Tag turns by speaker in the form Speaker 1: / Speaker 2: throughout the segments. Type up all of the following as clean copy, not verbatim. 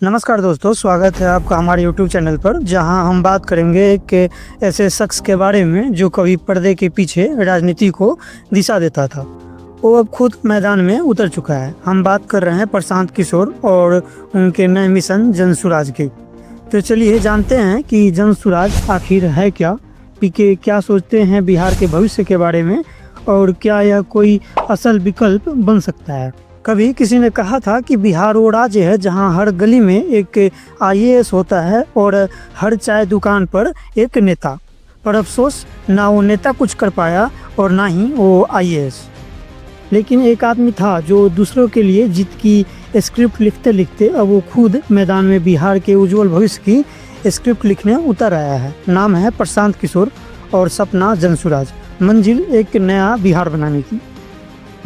Speaker 1: नमस्कार दोस्तों, स्वागत है आपका हमारे YouTube चैनल पर, जहां हम बात करेंगे एक ऐसे शख्स के बारे में जो कभी पर्दे के पीछे राजनीति को दिशा देता था। वो अब खुद मैदान में उतर चुका है। हम बात कर रहे हैं प्रशांत किशोर और उनके नए मिशन जनसुराज के। तो चलिए जानते हैं कि जनसुराज आखिर है क्या, पीके क्या सोचते हैं बिहार के भविष्य के बारे में, और क्या यह कोई असल विकल्प बन सकता है। कभी किसी ने कहा था कि बिहार वो राज्य है जहां हर गली में एक IAS होता है और हर चाय दुकान पर एक नेता। पर अफसोस, ना वो नेता कुछ कर पाया और ना ही वो IAS। लेकिन एक आदमी था जो दूसरों के लिए जीत की स्क्रिप्ट लिखते लिखते अब वो खुद मैदान में बिहार के उज्जवल भविष्य की स्क्रिप्ट लिखने उतर आया है। नाम है प्रशांत किशोर और सपना जनसुराज। मंजिल एक नया बिहार बनाने की।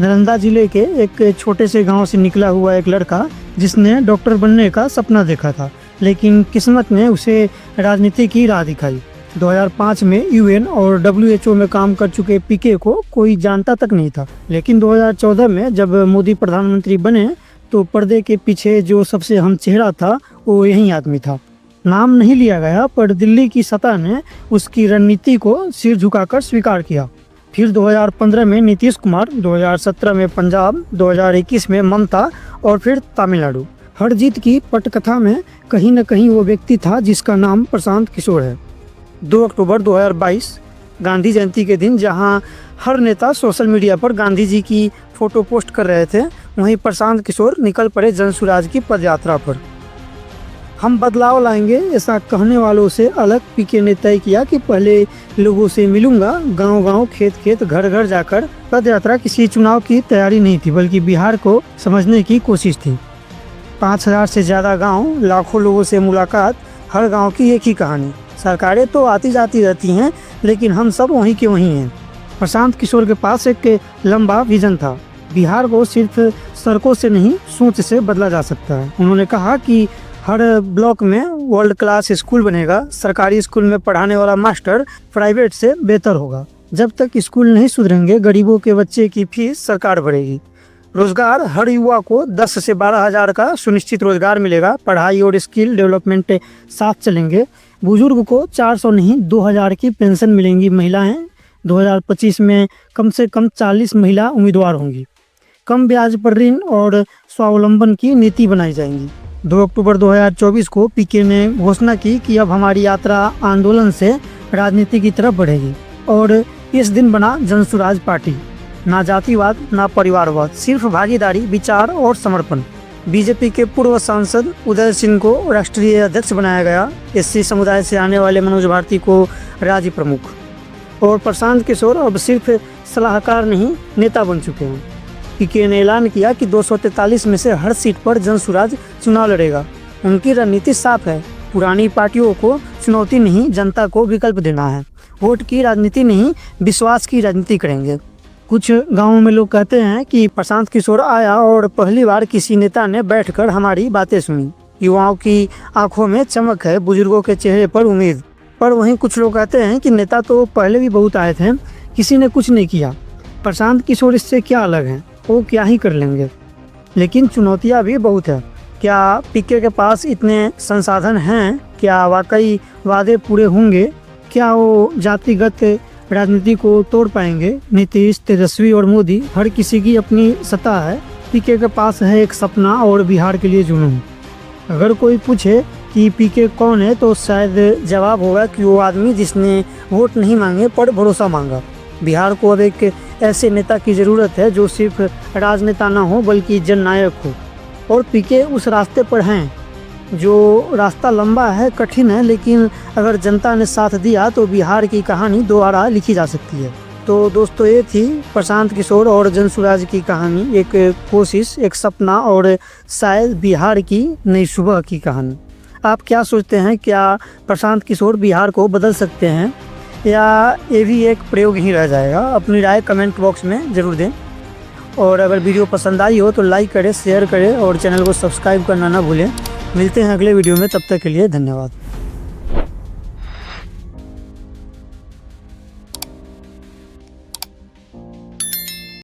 Speaker 1: नालंदा जिले के एक छोटे से गांव से निकला हुआ एक लड़का जिसने डॉक्टर बनने का सपना देखा था, लेकिन किस्मत ने उसे राजनीति की राह दिखाई। 2005 में UN और WHO में काम कर चुके पीके को कोई जानता तक नहीं था, लेकिन 2014 में जब मोदी प्रधानमंत्री बने तो पर्दे के पीछे जो सबसे अहम चेहरा था वो यही आदमी था। नाम नहीं लिया गया, पर दिल्ली की सत्ता ने उसकी रणनीति को सिर झुकाकर स्वीकार किया। फिर 2015 में नीतीश कुमार, 2017 में पंजाब, 2021 में ममता और फिर तमिलनाडु। हर जीत की पटकथा में कहीं न कहीं वो व्यक्ति था जिसका नाम प्रशांत किशोर है। 2 अक्टूबर 2022 गांधी जयंती के दिन जहां हर नेता सोशल मीडिया पर गांधी जी की फोटो पोस्ट कर रहे थे, वहीं प्रशांत किशोर निकल पड़े जनसुराज की पदयात्रा पर। हम बदलाव लाएंगे ऐसा कहने वालों से अलग पीके ने तय किया कि पहले लोगों से मिलूंगा, गांव-गांव, खेत-खेत, घर-घर जाकर। पदयात्रा किसी चुनाव की तैयारी नहीं थी, बल्कि बिहार को समझने की कोशिश थी। 5000 से ज़्यादा गांव, लाखों लोगों से मुलाकात, हर गांव की एक ही कहानी। सरकारें तो आती जाती रहती हैं, लेकिन हम सब वहीं के वहीं हैं। प्रशांत किशोर के पास एक लंबा विजन था। बिहार को सिर्फ सड़कों से नहीं, सोच से बदला जा सकता है। उन्होंने कहा कि हर ब्लॉक में वर्ल्ड क्लास स्कूल बनेगा, सरकारी स्कूल में पढ़ाने वाला मास्टर प्राइवेट से बेहतर होगा। जब तक स्कूल नहीं सुधरेंगे, गरीबों के बच्चे की फीस सरकार भरेगी। रोजगार, हर युवा को 10 से 12 हज़ार का सुनिश्चित रोजगार मिलेगा। पढ़ाई और स्किल डेवलपमेंट साथ चलेंगे। बुजुर्ग को 400 नहीं 2000 की पेंशन मिलेंगी। महिलाएं 2025 में कम से कम 40 महिला उम्मीदवार होंगी। कम ब्याज पर ऋण और स्वावलंबन की नीति बनाई जाएंगी। 2 अक्टूबर 2024 को पीके ने घोषणा की कि अब हमारी यात्रा आंदोलन से राजनीति की तरफ बढ़ेगी, और इस दिन बना जनसुराज पार्टी। ना जातिवाद, ना परिवारवाद, सिर्फ भागीदारी, विचार और समर्पण। बीजेपी के पूर्व सांसद उदय सिंह को राष्ट्रीय अध्यक्ष बनाया गया। SC समुदाय से आने वाले मनोज भारती को राज्य प्रमुख। और प्रशांत किशोर अब सिर्फ सलाहकार नहीं, नेता बन चुके हैं। पीके ने ऐलान किया कि 243 में से हर सीट पर जनसुराज चुनाव लड़ेगा। उनकी रणनीति साफ है, पुरानी पार्टियों को चुनौती नहीं, जनता को विकल्प देना है। वोट की राजनीति नहीं, विश्वास की राजनीति करेंगे। कुछ गांवों में लोग कहते हैं कि प्रशांत किशोर आया और पहली बार किसी नेता ने बैठकर हमारी बातें सुनी। युवाओं की आंखों में चमक है, बुजुर्गों के चेहरे पर उम्मीद। पर वहीं कुछ लोग कहते हैं कि नेता तो पहले भी बहुत आए थे, किसी ने कुछ नहीं किया। प्रशांत किशोर इससे क्या अलग हैं, वो क्या ही कर लेंगे। लेकिन चुनौतियां भी बहुत है। क्या पीके के पास इतने संसाधन हैं? क्या वाकई वादे पूरे होंगे? क्या वो जातिगत राजनीति को तोड़ पाएंगे? नीतीश, तेजस्वी और मोदी, हर किसी की अपनी सत्ता है। पीके के पास है एक सपना और बिहार के लिए जुनून। अगर कोई पूछे कि पीके कौन है, तो शायद जवाब होगा कि वो आदमी जिसने वोट नहीं मांगे पर भरोसा मांगा। बिहार को अब एक ऐसे नेता की ज़रूरत है जो सिर्फ राजनेता ना हो, बल्कि जननायक हो। और पीके उस रास्ते पर हैं। जो रास्ता लंबा है, कठिन है, लेकिन अगर जनता ने साथ दिया तो बिहार की कहानी दोबारा लिखी जा सकती है। तो दोस्तों, ये थी प्रशांत किशोर और जनसुराज की कहानी। एक कोशिश, एक सपना और शायद बिहार की नई सुबह की कहानी। आप क्या सोचते हैं? क्या प्रशांत किशोर बिहार को बदल सकते हैं, या ये भी एक प्रयोग ही रह जाएगा? अपनी राय कमेंट बॉक्स में ज़रूर दें। और अगर वीडियो पसंद आई हो तो लाइक करें, शेयर करें और चैनल को सब्सक्राइब करना ना भूलें। मिलते हैं अगले वीडियो में, तब तक के लिए धन्यवाद।